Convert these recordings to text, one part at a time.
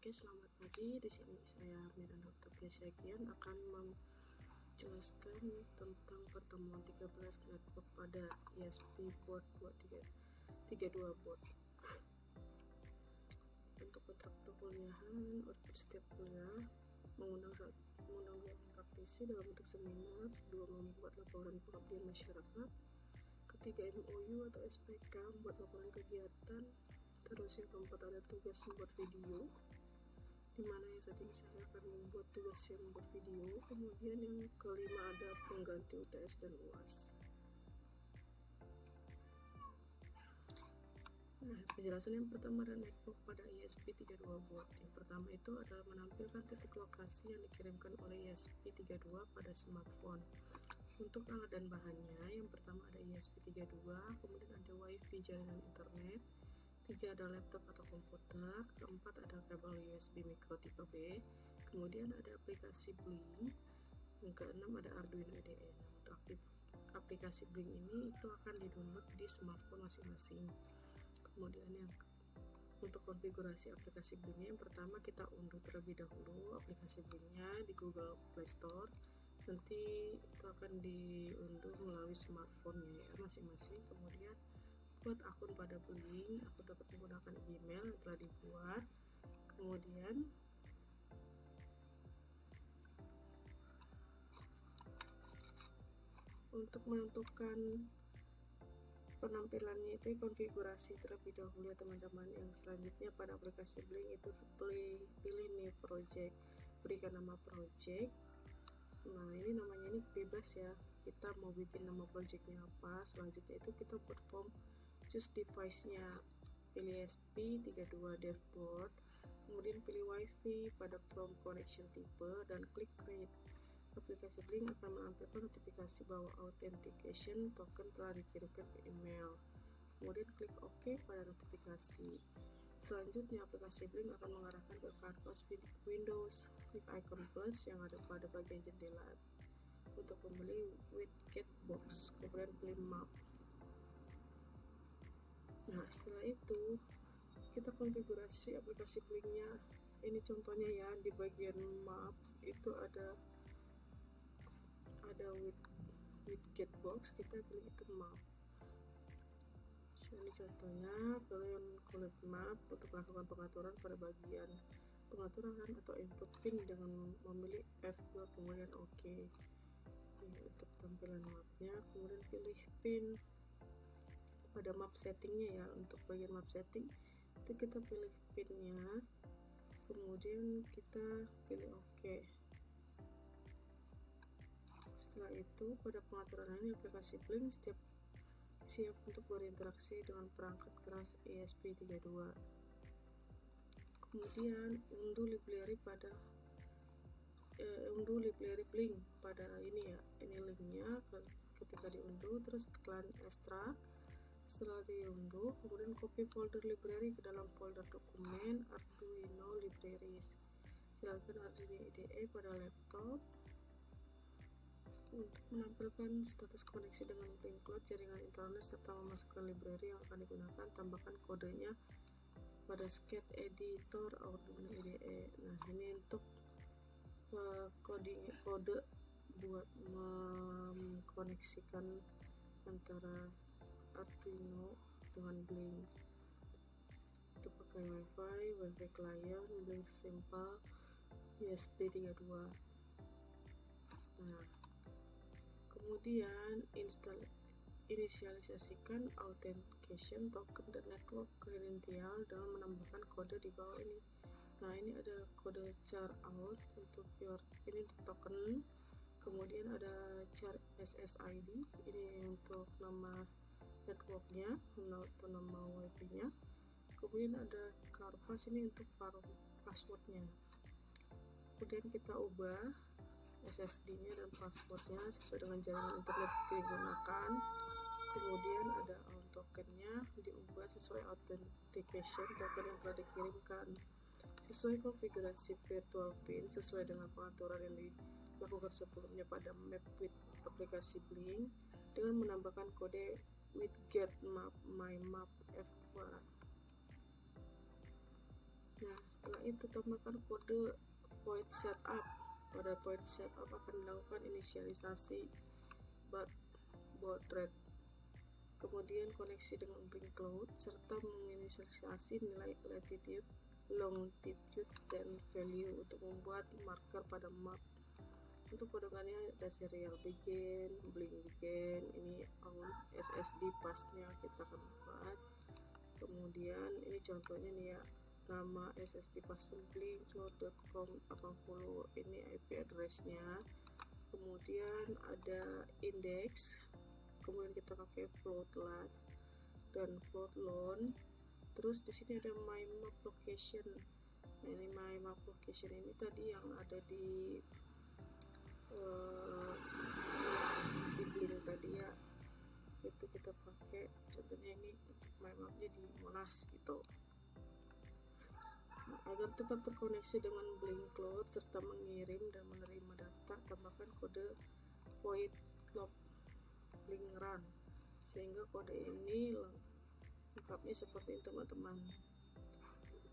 Oke, selamat pagi. Di sini saya Miranda Octavia akan menjelaskan tentang pertemuan 13 network pada ESP board 232 board. Untuk kontrak perkuliahan, setiap kuliah mengundang dua praktisi dalam bentuk seminar, 2 membuat laporan pengabdian masyarakat, ketiga MOU atau SPK membuat laporan kegiatan, terus yang keempat ada tugas membuat video, dimana yang saat ini saya akan membuat tugas yang membuat video. Kemudian yang kelima ada pengganti UTS dan UAS. Nah, penjelasan yang pertama ada network pada ESP32 board. Yang pertama itu adalah menampilkan titik lokasi yang dikirimkan oleh ESP32 pada smartphone. Untuk alat dan bahannya, yang pertama ada ESP32, kemudian ada WiFi jaringan internet, 3 ada laptop atau komputer, keempat ada kabel USB micro tipe B, kemudian ada aplikasi Blink, yang keenam ada Arduino IDE. Untuk aplikasi Blink ini itu akan di-download di smartphone masing-masing. Kemudian yang untuk konfigurasi aplikasi Blinknya, yang pertama kita unduh terlebih dahulu aplikasi Blinknya di Google Play Store. Nanti itu akan diunduh melalui smartphone-nya ya masing-masing. Kemudian buat akun pada Blink, aku dapat menggunakan email yang telah dibuat. Kemudian untuk menentukan penampilannya itu konfigurasi terlebih dahulu ya teman-teman. Yang selanjutnya pada aplikasi Blink itu pilih new project, berikan nama project. Nah, ini namanya ini bebas ya, kita mau bikin nama projectnya apa. Selanjutnya itu kita buat form choose device-nya, pilih ESP32 dashboard, kemudian pilih WiFi pada prompt connection type dan klik create. Aplikasi Blink akan menampilkan notifikasi bahwa authentication token telah dikirimkan ke email. Kemudian klik OK pada notifikasi. Selanjutnya aplikasi Blink akan mengarahkan ke kanvas Windows. Klik icon plus yang ada pada bagian jendela untuk membeli widget box, kemudian pilih map. Nah, setelah itu kita konfigurasi aplikasi Blinknya. Ini contohnya ya, di bagian map itu ada widget box, kita pilih itu map. So, ini contohnya, kalian klik map untuk melakukan pengaturan pada bagian pengaturan atau input pin dengan memilih F2 kemudian OK. Ini untuk tampilan mapnya. Kemudian pilih pin pada map settingnya ya. Untuk bagian map setting itu kita pilih pinnya, kemudian kita pilih OK. Setelah itu pada pengaturan ini aplikasi Blink siap untuk berinteraksi dengan perangkat keras ESP32. Kemudian unduh library Blink pada ini ya, ini linknya. Ketika diunduh terus kalian ekstrak. Setelah diunduh kemudian copy folder library ke dalam folder dokumen Arduino libraries. Silakan Arduino IDE pada laptop. Untuk menampilkan status koneksi dengan Blink Cloud jaringan internet serta memasukkan library yang akan digunakan, tambahkan kodenya pada sketch editor Arduino IDE. Nah, ini untuk kode buat mengkoneksikan antara Arduino dengan Blink. Itu pakai WiFi client, Blink Simple, ESP32. Nah, kemudian inisialisasikan authentication token dan network credential dengan menambahkan kode di bawah ini. Nah, ini ada kode char out untuk ini untuk token, kemudian ada char SSID ini untuk nama networknya atau nama WiFi nya, kemudian ada karpas ini untuk passwordnya. Kemudian kita ubah SSD nya dan passwordnya sesuai dengan jaringan internet yang digunakan. Kemudian ada tokennya diubah sesuai authentication token yang telah dikirimkan, sesuai konfigurasi virtual pin sesuai dengan pengaturan yang dilakukan sebelumnya pada map with aplikasi Blink dengan menambahkan kode widget map my map F2. Nah, Setelah itu tambahkan kode void setup. Pada void setup akan dilakukan inisialisasi baud rate, kemudian koneksi dengan Blink Cloud, serta menginisialisasi nilai latitude, longitude, dan value untuk membuat marker pada map. Untuk kodekannya ada serial begin, blink begin, ini SSD pasnya kita akan buat. Kemudian ini contohnya nih ya, nama SSD pas blinkcloud.com 80, ini IP addressnya. Kemudian ada index, kemudian kita pakai floatLAT dan floatLoan. Terus di sini ada my map location. Nah, ini my map location ini tadi yang ada di Blink tadi ya, itu kita pakai contohnya ini untuk my mapnya di Monas gitu. Nah, agar tetap terkoneksi dengan Blink Cloud serta mengirim dan menerima data, tambahkan kode void log blink run, sehingga kode ini lengkapnya seperti ini teman-teman.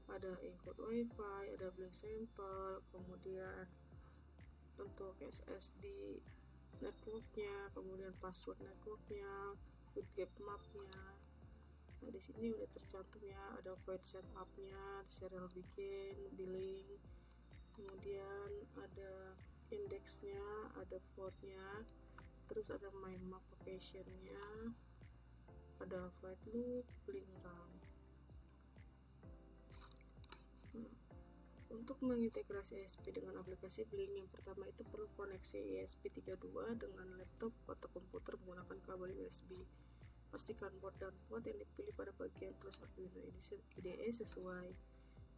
Ada encode wifi, ada blink sample, kemudian untuk SSD networknya, kemudian password networknya, with gap mapnya. Nah, di sini udah tercantum ya, ada void setupnya, serial begin, billing, kemudian ada indexnya, ada floatnya, terus ada my map locationnya, ada void loop, blink run. Untuk mengintegrasi ESP dengan aplikasi Blink, yang pertama itu perlu koneksi ESP32 dengan laptop atau komputer menggunakan kabel USB. Pastikan board dan port yang dipilih pada bagian tulis Arduino IDE sesuai.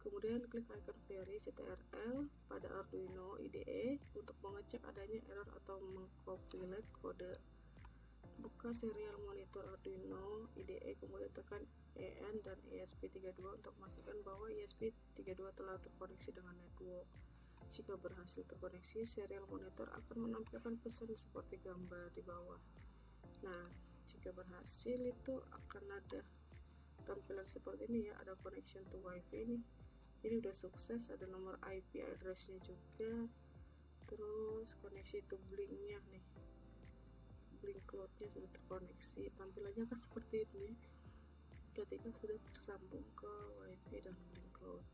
Kemudian klik icon Veri CTRL pada Arduino IDE untuk mengecek adanya error atau mengcompilate kode. Buka serial monitor Arduino IDE, kemudian tekan EN dan ESP32 untuk memastikan bahwa ESP32 telah terkoneksi dengan network. Jika berhasil terkoneksi, serial monitor akan menampilkan pesan seperti gambar di bawah. Nah, jika berhasil itu akan ada tampilan seperti ini ya, ada connection to wifi ini udah sukses, ada nomor IP addressnya juga, terus koneksi to blinknya nih, Blink Cloud-nya sudah terkoneksi. Tampilannya kan seperti ini ketika sudah tersambung ke wifi dan Blink Cloud.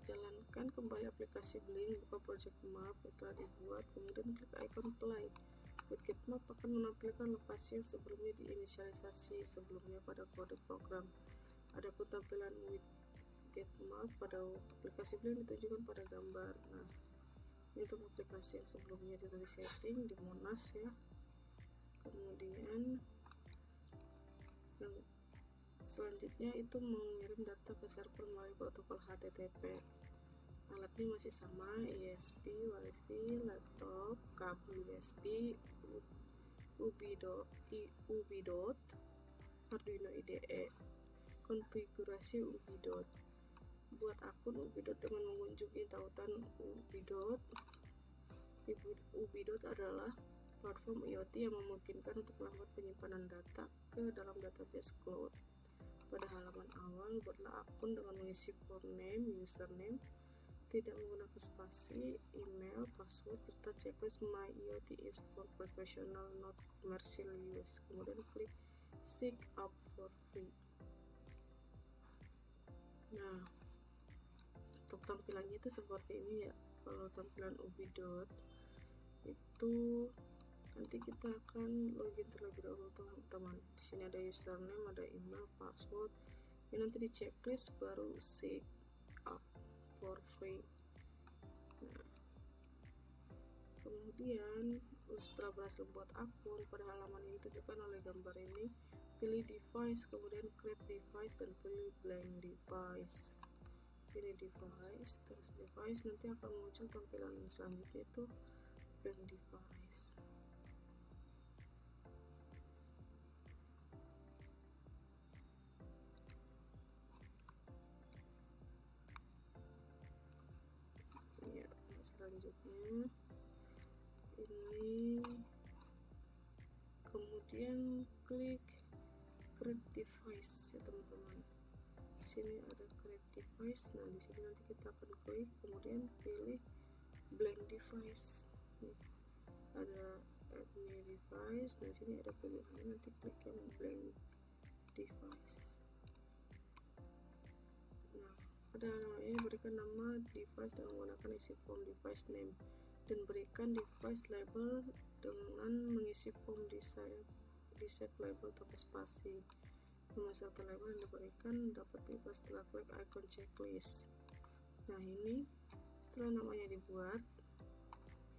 Jalankan kembali aplikasi Blink, buka project map yang telah dibuat, kemudian klik icon play. Widget map akan menampilkan lokasi yang sebelumnya diinisialisasi sebelumnya pada kode program. Adapun tampilan widget map pada aplikasi Blink ditunjukkan pada gambar. Nah, ini untuk aplikasi yang sebelumnya sudah disetting di Monas ya. Kemudian yang selanjutnya itu mengirim data ke server melalui protokol HTTP. Alatnya masih sama, ESP, wifi, laptop, kabel USB, UBI.dot, Arduino IDE. Konfigurasi UBI.dot. Buat akun UBI.dot dengan mengunjungi tautan UBI.dot. UBI.dot adalah platform IoT yang memungkinkan untuk melakukan penyimpanan data ke dalam database cloud. Pada halaman awal, buatlah akun dengan mengisi form name, username, tidak menggunakan spasi, email, password, serta checklist My IoT is for professional, not commercial use. Kemudian klik sign up for free. Nah, untuk tampilannya itu seperti ini ya. Kalau tampilan UBI.dot itu nanti kita akan login terlebih dahulu teman-teman. Di sini ada username, ada email, password. Ini nanti di checklist baru sign up for free. Nah, kemudian setelah berhasil membuat akun, pada halaman ini ditunjukkan oleh gambar ini, pilih device, kemudian create device dan pilih blank device. Pilih device, terus device, nanti akan muncul tampilan selanjutnya itu blank device. Ya, selanjutnya ini, kemudian klik create device ya teman-teman. sini ada create device. Nah di sini nanti kita akan klik, kemudian pilih blank device. Nih, ada add new device. Nah di sini ada pilihan, nanti klik yang blank device. Nah pada namanya berikan nama device dengan menggunakan isi form device name, dan berikan device label dengan mengisi form di set label tanpa spasi. Nama serta label yang diberikan dapat diubah setelah klik icon checklist. Nah ini setelah namanya dibuat,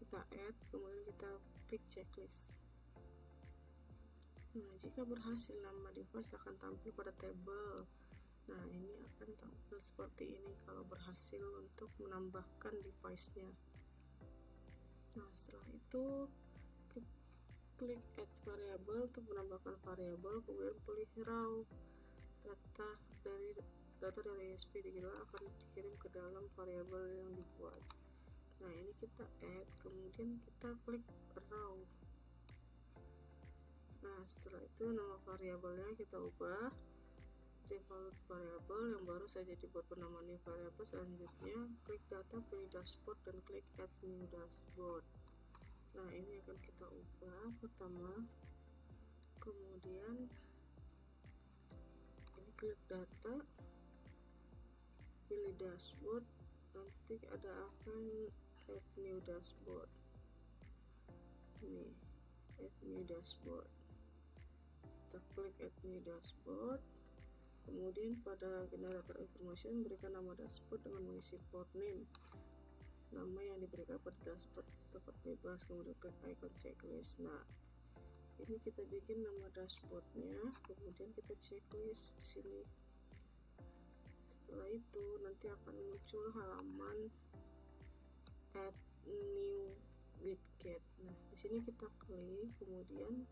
kita add, kemudian kita klik checklist. Nah jika berhasil, nama device akan tampil pada tabel. Nah ini akan tampil seperti ini kalau berhasil untuk menambahkan device-nya. Nah setelah itu klik add variable untuk menambahkan variabel, kemudian pilih raw. Data dari ESP32 akan dikirim ke dalam variabel yang dibuat. Nah ini kita add, kemudian kita klik raw. Nah setelah itu nama variabelnya kita ubah default variable yang baru saja dibuat bernama new variable. Selanjutnya klik data, pilih dashboard, dan klik add new dashboard. Nah ini akan kita ubah pertama, kemudian ini klik data, pilih dashboard, nanti ada akan add new dashboard. Ini add new dashboard, kita klik add new dashboard, kemudian pada generator information berikan nama dashboard dengan mengisi port name. Nama yang diberikan pada dashboard dapat bebas, kemudian klik icon checklist. Nah ini kita bikin nama dashboardnya, kemudian kita checklist di sini. Setelah itu nanti akan muncul halaman add new widget. Nah di sini kita klik, kemudian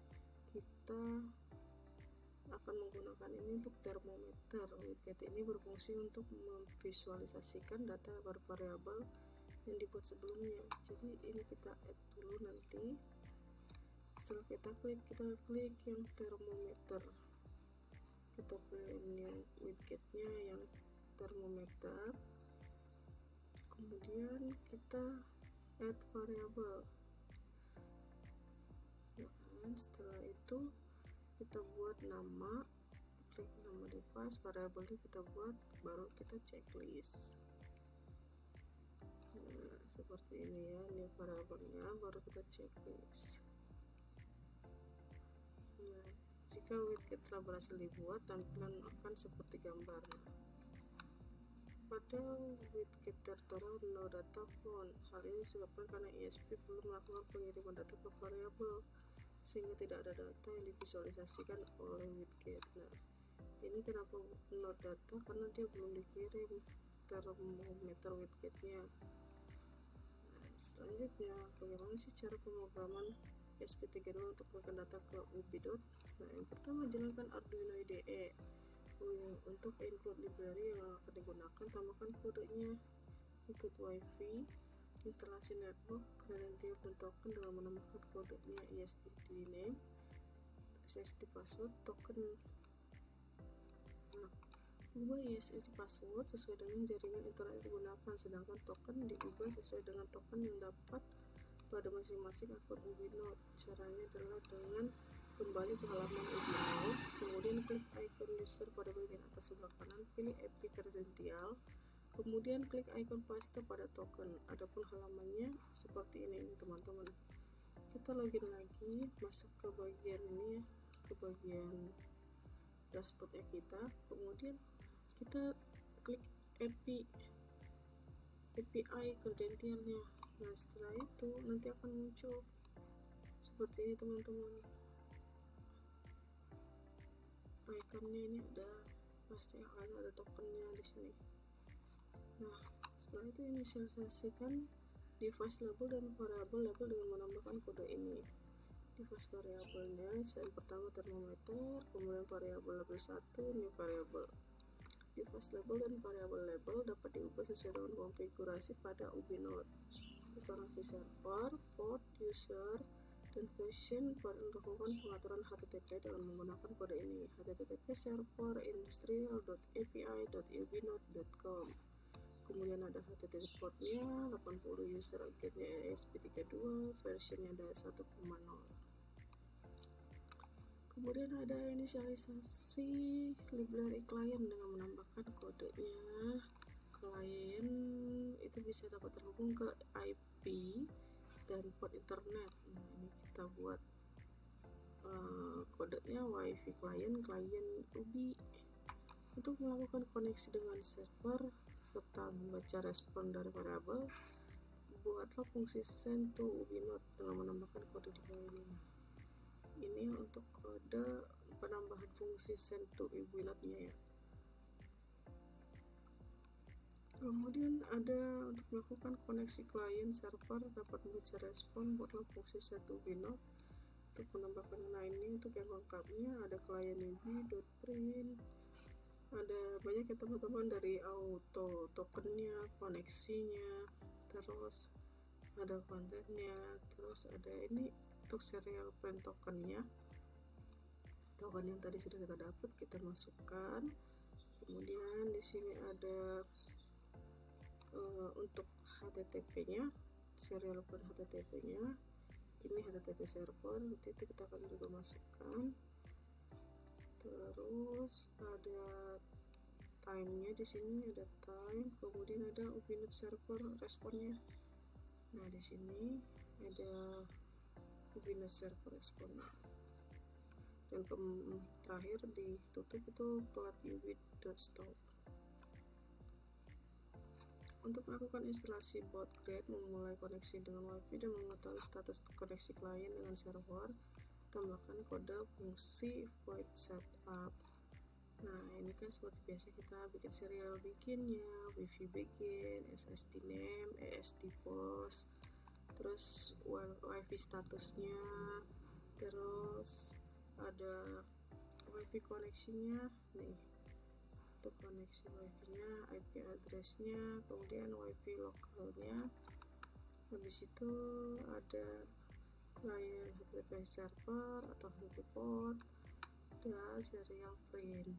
kita akan menggunakan ini untuk termometer. Widget ini berfungsi untuk memvisualisasikan data variabel yang dibuat sebelumnya. Jadi ini kita add dulu nanti. Setelah kita klik yang termometer, kita pilih yang widgetnya yang termometer, kemudian kita add variabel. Nah, setelah itu kita buat nama, klik nama device, variabelnya kita buat, baru kita checklist. Nah seperti ini ya, ini variabelnya, baru kita checklist. Nah jika widget telah berhasil dibuat, tampilan akan seperti gambar. Pada widget tertera no data font. Hal ini disebabkan karena ESP belum melakukan pengiriman data ke variabel, sehingga tidak ada data yang divisualisasikan oleh widget. Nah ini kenapa no data, karena dia belum dikirim termometer widgetnya. Nah selanjutnya, bagaimana sih cara pemrograman ESP32 untuk mengirimkan data ke UBI. Nah yang pertama, jalankan Arduino IDE. Untuk include library yang akan digunakan, tambahkan kodenya, ikut wifi, instalasi network, credential dan token dengan menambahkan kodenya ESD name, SSD password, token. Nah, ubah ESD password sesuai dengan jaringan internet yang digunakan, sedangkan token diubah sesuai dengan token yang dapat pada masing-masing akun UBI. Caranya adalah dengan kembali ke halaman UBI, kemudian klik icon user pada bagian atas sebelah kanan, pilih IP credential, kemudian klik icon paste pada token. Adapun halamannya seperti ini teman-teman. Kita login lagi, masuk ke bagian ini ya, ke bagian dashboardnya kita, kemudian kita klik API credentialnya. Nah setelah itu nanti akan muncul seperti ini teman-teman. Ikonnya ini pasti akan ada tokennya di sini. Nah setelah itu inisialisasikan device label dan variable label dengan menambahkan kode ini. Device variabelnya yang pertama termometer, kemudian variabel label 1 new variable. Device label dan variabel label dapat diubah sesuai dengan konfigurasi pada UBI Node. Instalasi server, port, user, Dan version melakukan pengaturan HTTP dengan menggunakan kode ini: http server industrial.api.ubinode.com. Kemudian ada HTTP portnya 80, user agentnya ESP32, versionnya ada 1.0. Kemudian ada inisialisasi library client dengan menambahkan kodenya. Klien itu bisa dapat terhubung ke IP dan port internet. Nah, ini kita buat kodenya WiFi client UBI untuk melakukan koneksi dengan server serta membaca respon dari variabel. Buatlah fungsi send to ubinode dengan menambahkan kode di bawah ini. Ini untuk kode penambahan fungsi send to ubinode-nya ya. Kemudian ada untuk melakukan koneksi klien server dapat membaca respon, buatlah fungsi send to ubinode. Untuk menambahkan ini untuk yang lengkapnya ada klien ubi.print, ada banyak ya teman-teman, dari auto tokennya, koneksinya, terus ada kontennya, terus ada ini untuk serial print tokennya, token yang tadi sudah kita dapat kita masukkan. Kemudian di sini ada untuk HTTP-nya, serial print HTTP-nya. Ini HTTP server, itu kita akan juga masukkan. Terus ada time-nya, di sini ada time, kemudian ada ubinode server responnya. Nah, di sini ada ubinode server responnya. Dan terakhir ditutup itu plat ubi.stop. Untuk melakukan instalasi bot create, memulai koneksi dengan WiFi dan mengetahui status koneksi klien dengan server, tambahkan kode fungsi void setup. Nah, ini kan seperti biasa kita bikin serial bikinnya, WiFi begin, SSD name, ESD post, terus WiFi statusnya, terus ada WiFi koneksinya nih, untuk koneksi WiFi-nya, IP address-nya, kemudian WiFi lokalnya. Habis itu ada klien HTTP server atau HTTP port dan serial print.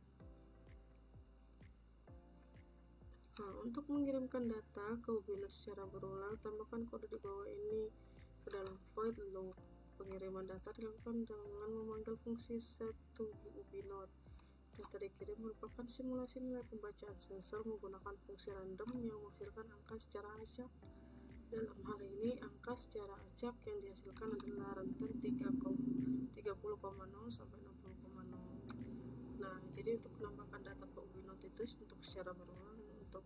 Nah, untuk mengirimkan data ke ubinode secara berulang, tambahkan kode di bawah ini ke dalam void loop. Pengiriman data dilakukan dengan memanggil fungsi set to ubinode. Data dikirim merupakan simulasi nilai pembacaan sensor menggunakan fungsi random yang menghasilkan angka secara acak. Dalam hal ini, angka secara acak yang dihasilkan adalah rentan 30,0 sampai 60,0. Nah, jadi untuk menambahkan data ke ubinode itu untuk secara berulang, untuk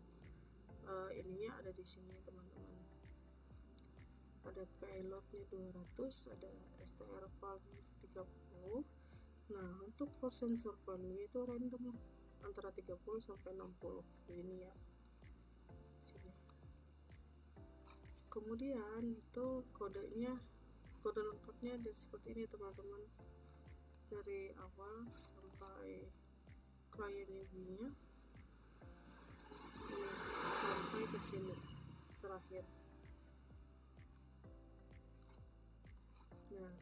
ininya ada di sini teman-teman. Ada payloadnya 200, ada str value 30. Nah, untuk for sensor value itu random antara 30 sampai 60 ini ya. Sini. Kemudian itu kodenya, kode lengkapnya dan seperti ini teman-teman, dari awal sampai klien UBI-nya ini sampai ke sini terakhir. Nah,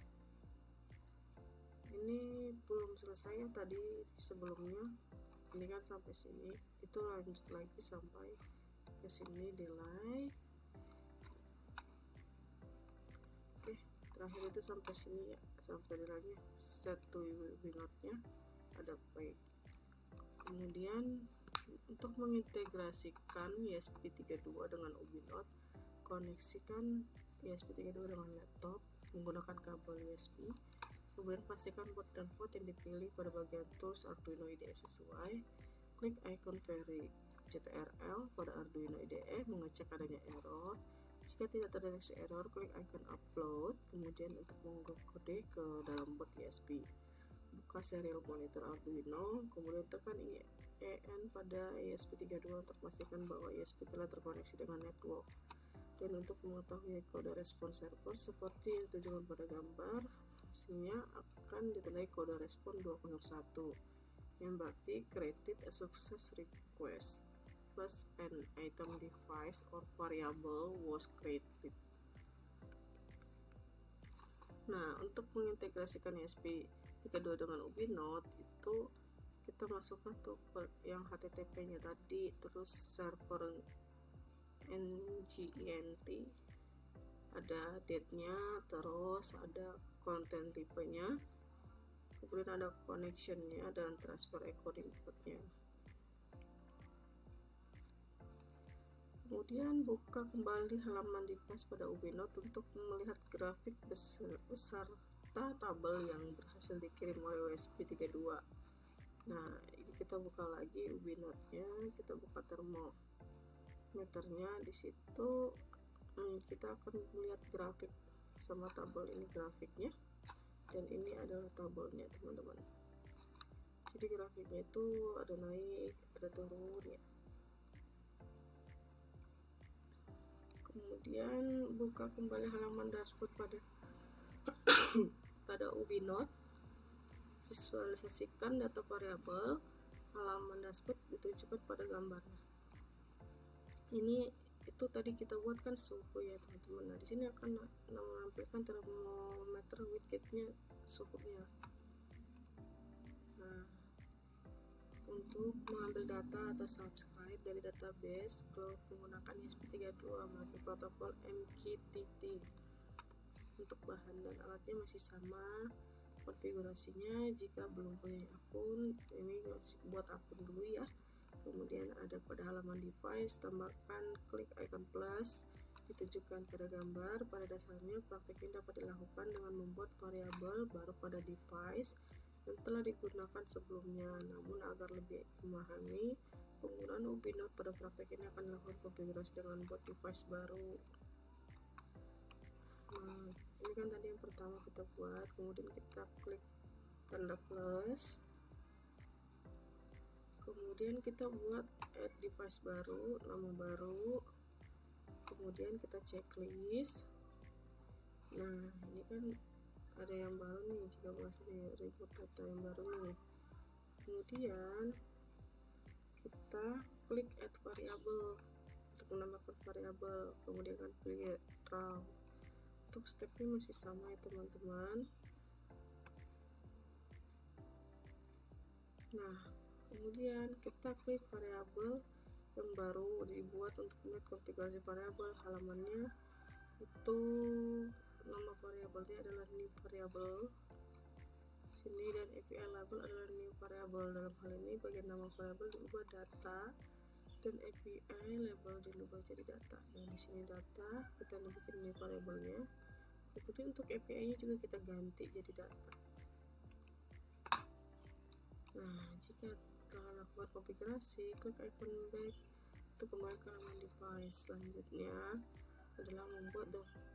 ini belum selesai ya tadi sebelumnya, ini kan sampai sini, itu lanjut lagi sampai ke sini delay. Oke, terakhir itu sampai sini ya, sampai delaynya set to ubinode-nya ada play. Kemudian untuk mengintegrasikan ESP32 dengan ubinode, koneksikan ESP32 dengan laptop menggunakan kabel USB. Kemudian pastikan bot dan port yang dipilih pada bagian tools Arduino IDE sesuai. Klik icon vary CTRL pada Arduino IDE mengecek adanya error. Jika tidak terdeteksi error, klik icon upload. Kemudian untuk mengunggah kode ke dalam bot ESP, buka serial monitor Arduino, kemudian tekan EN pada ESP32 untuk memastikan bahwa ESP telah terkoneksi dengan network. Dan untuk mengetahui kode respon server seperti yang ditunjukkan pada gambar, hasilnya akan ditandai kode respon 201 yang berarti created a success request plus an item device or variable was created. Nah, untuk mengintegrasikan ESP32 dengan Ubinote itu kita masukkan tuh yang HTTP-nya tadi, terus server ngent, ada date-nya, terus ada konten tipenya, kemudian ada connection-nya dan transfer encoding port-nya. Kemudian buka kembali halaman device pada Ubinote untuk melihat grafik beserta tabel yang berhasil dikirim oleh ESP32. Nah, ini kita buka lagi Ubinote-nya, kita buka termometernya. Di situ kita akan melihat grafik sama tabel, ini grafiknya dan ini adalah tabelnya teman-teman. Jadi grafiknya itu ada naik, ada turun ya. Kemudian buka kembali halaman dashboard pada Ubinote, visualisasikan data variabel. Halaman dashboard ditunjukkan pada gambarnya. Ini itu tadi kita buatkan suhu ya teman-teman. Nah, di sini akan menampilkan termometer widgetnya, suhunya. Nah, untuk mengambil data atau subscribe dari database cloud menggunakan ESP32 melalui protokol MQTT. Untuk bahan dan alatnya masih sama. Konfigurasinya, jika belum punya akun, ini buat akun dulu ya. Kemudian ada pada halaman device, tambahkan klik icon plus, ditunjukkan pada gambar. Pada dasarnya praktek ini dapat dilakukan dengan membuat variabel baru pada device yang telah digunakan sebelumnya. Namun agar lebih memahami penggunaan Ubinote pada praktek ini akan dilakukan konfigurasi dengan membuat device baru. Nah, ini kan tadi yang pertama kita buat, kemudian kita klik tanda plus, kemudian kita buat add device baru, nama baru, kemudian kita checklist. Nah, ini kan ada yang baru nih, jika masuk di report data yang baru nih. Kemudian kita klik add variable untuk menambahkan variabel, kemudian kan pilih raw. Untuk stepnya masih sama ya teman-teman. Nah, kemudian kita klik variabel yang baru dibuat untuk melihat konfigurasi variabel. Halamannya itu nama variabelnya adalah new variable sini, dan API label adalah new variable. Dalam hal ini bagian nama variabel diubah data dan API label diubah jadi data. Nah, di sini data kita bikin new variabelnya, kemudian untuk API nya juga kita ganti jadi data. Nah, jika telah lakukan konfigurasi, klik icon back untuk kembali ke halaman device. Selanjutnya adalah membuat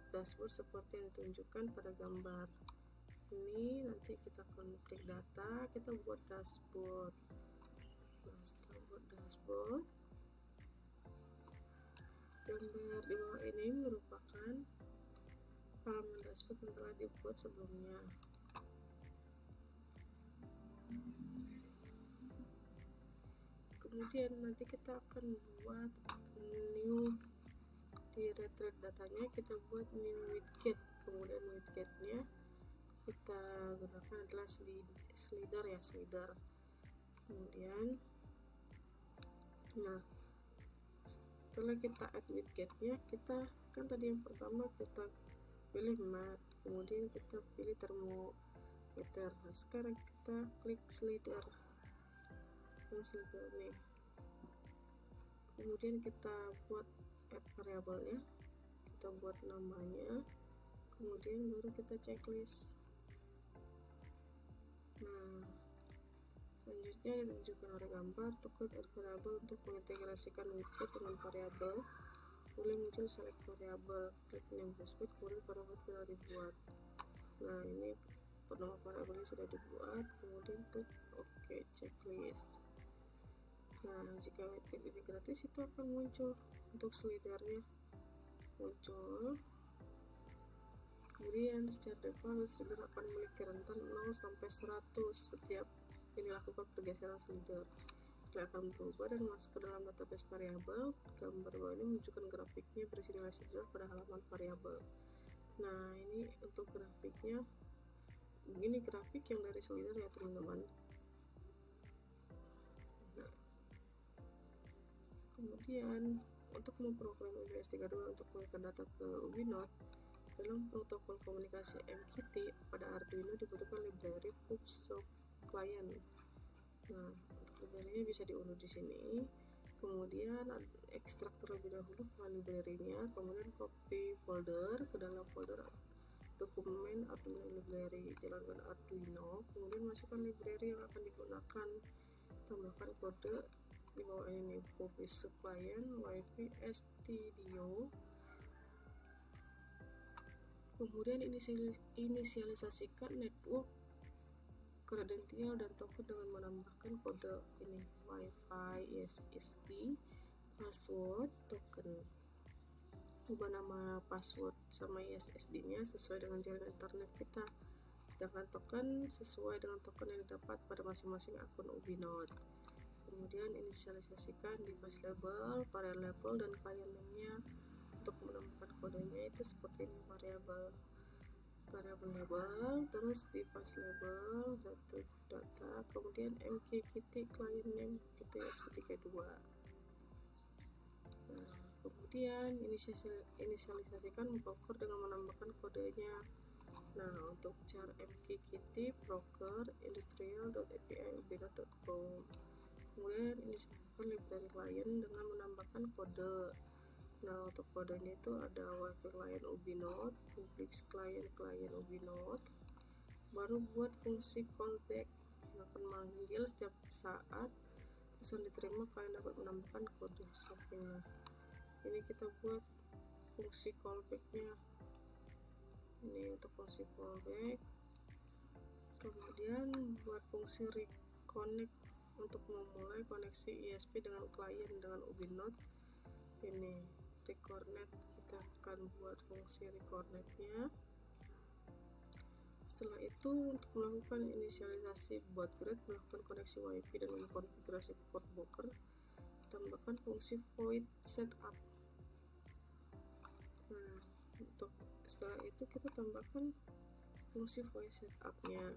dashboard seperti yang ditunjukkan pada gambar ini. Nanti kita akan klik data, kita buat dashboard. Nah, setelah buat dashboard, gambar di bawah ini merupakan halaman dashboard yang telah dibuat sebelumnya. Kemudian nanti kita akan buat new, di retrieve datanya kita buat new widget. Kemudian widgetnya kita gunakan adalah slider ya, slider. Kemudian nah, setelah kita add widgetnya, kita kan tadi yang pertama kita pilih mat, kemudian kita pilih termometer. Nah, sekarang kita klik slider, slider nih, kemudian kita buat add variabelnya, kita buat namanya, kemudian baru kita checklist. Nah, selanjutnya ditunjukkan oleh gambar, klik add variable untuk mengintegrasikan widget dengan variabel. Boleh muncul select variable, klik name dashboard, kemudian variabel sudah dibuat. Nah, ini nama variabelnya sudah dibuat, kemudian klik OK checklist. Nah, jika widget ini gratis itu akan muncul untuk slidernya muncul. Kemudian secara default slider akan memiliki rentan 0 sampai 100 setiap ini lakukan pergeseran slider. Dia akan berubah dan masuk ke dalam database variabel. Gambar bawah ini menunjukkan grafiknya berisi nilai slider pada halaman variabel. Nah, ini untuk grafiknya, begini grafik yang dari Slider ya teman-teman. Nah, kemudian untuk memprogram UBS32 untuk mengirimkan data ke Ubinode, dalam protokol komunikasi MQTT pada Arduino dibutuhkan library PubSub client. Nah, untuk library-nya bisa diunduh di sini. Kemudian ekstrak terlebih dahulu file library-nya, kemudian copy folder ke dalam folder dokumen Arduino library, jalankan Arduino, kemudian masukkan library yang akan digunakan, tambahkan kode di bawah ini, PubSub client wifi stdio. Kemudian inisialisasikan network kredensial dan token dengan menambahkan kode ini, wifi SSD, password, token. Ubah nama password sama SSD nya sesuai dengan jaringan internet kita, sedangkan token sesuai dengan token yang didapat pada masing-masing akun Ubinode. Kemudian inisialisasikan device label, variable label, dan client name-nya. Untuk menambahkan kodenya itu seperti ini, variable label, terus device label, data, kemudian MQTT client name itu ESP32. Nah, kemudian inisialisasikan broker dengan menambahkan kodenya. Nah, untuk char MQTT broker industrial.api.ubinode.com. kemudian inisialisasikan library client dengan menambahkan kode. Nah, untuk kodenya itu ada wifi client Ubinode, public client Ubinode. Baru buat fungsi callback yang akan memanggil setiap saat pesan diterima, kalian dapat menambahkan kode sampingnya. Ini kita buat fungsi callbacknya. Ini untuk fungsi callback. Kemudian buat fungsi reconnect untuk memulai koneksi ISP dengan klien dengan Ubinode. Ini reconnect, kita akan buat fungsi reconnect-nya. Setelah itu untuk melakukan inisialisasi buat grid, melakukan koneksi WiFi dan mengkonfigurasi port broker, tambahkan fungsi void setup. Nah, untuk setelah itu kita tambahkan fungsi void setup-nya.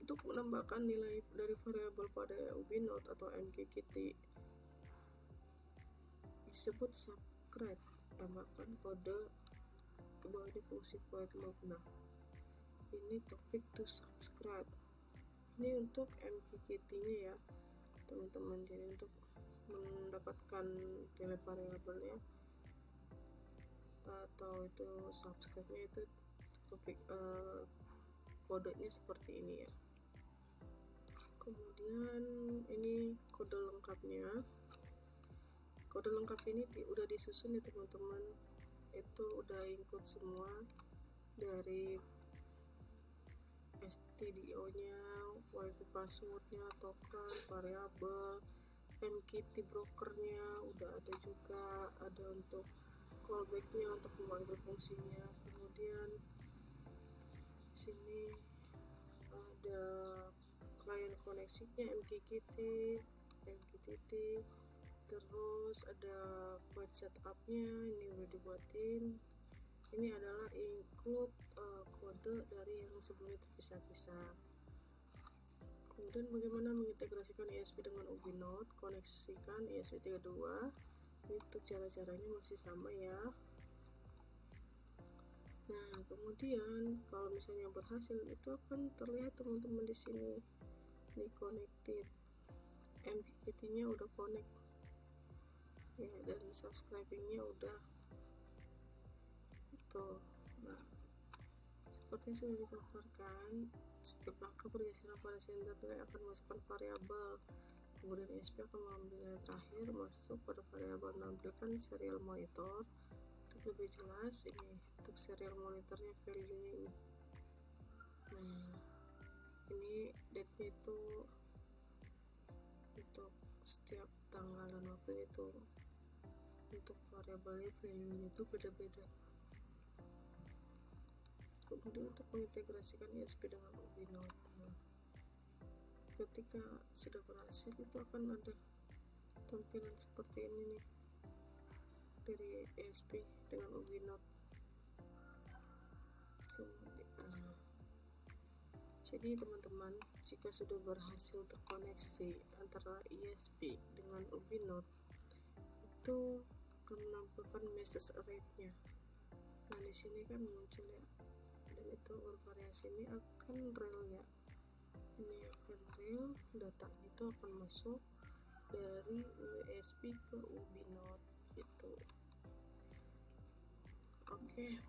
Untuk menambahkan nilai dari variabel pada Ubinode atau MQTT disebut subscribe, tambahkan kode ke bawah ini fungsi void loop. Nah, ini topik to subscribe. Ini untuk MQTT nya ya teman-teman. Jadi untuk mendapatkan nilai variabelnya atau itu subscribe nya itu topik kodenya seperti ini ya. Kemudian ini kode lengkapnya. Kode lengkap ini udah disusun ya teman-teman, itu udah include semua dari STDO nya, wifi passwordnya, token, variabel, MQTT brokernya udah ada juga, ada untuk callbacknya untuk memanggil fungsinya. Kemudian sini ada client koneksinya MQTT, terus ada void setupnya, ini udah dibuatin. Ini adalah include kode dari yang sebelumnya terpisah-pisah. Kemudian bagaimana mengintegrasikan ESP dengan Ubinode, koneksikan ESP32. Ini untuk cara-caranya masih sama ya. Nah, kemudian kalau misalnya berhasil itu akan terlihat teman-teman di sini. Ini connected, MQTT-nya udah connect ya, dan subscribing-nya udah itu. Nah, seperti sudah dipaparkan, setiap langkah bergeser pada sender nilai akan masukkan variabel, kemudian ESP akan mengambil nilai terakhir masuk pada variabel, menampilkan serial monitor. Untuk lebih jelas, ini untuk serial monitornya value-nya ini. Nah, ini date-nya itu untuk setiap tanggal dan waktu itu. Untuk variabelnya value-nya itu beda-beda. Kemudian untuk mengintegrasikan ESP dengan Ubinode. Nah, ketika sudah berhasil itu akan ada tampilan seperti ini nih. dari ESP dengan Ubinote. Jadi teman-teman, jika sudah berhasil terkoneksi antara ESP dengan Ubinote, itu akan menampilkan message array-nya. Nah, di sini kan muncul ya, dan itu bervariasi. Ini akan real ya, ini akan real, data itu akan masuk dari ESP ke Ubinote itu. Oke,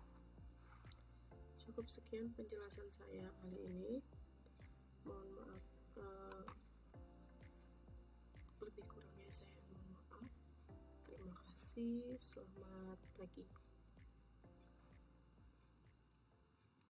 cukup sekian penjelasan saya kali ini. Mohon maaf, lebih kurangnya saya mohon maaf. Terima kasih, selamat pagi.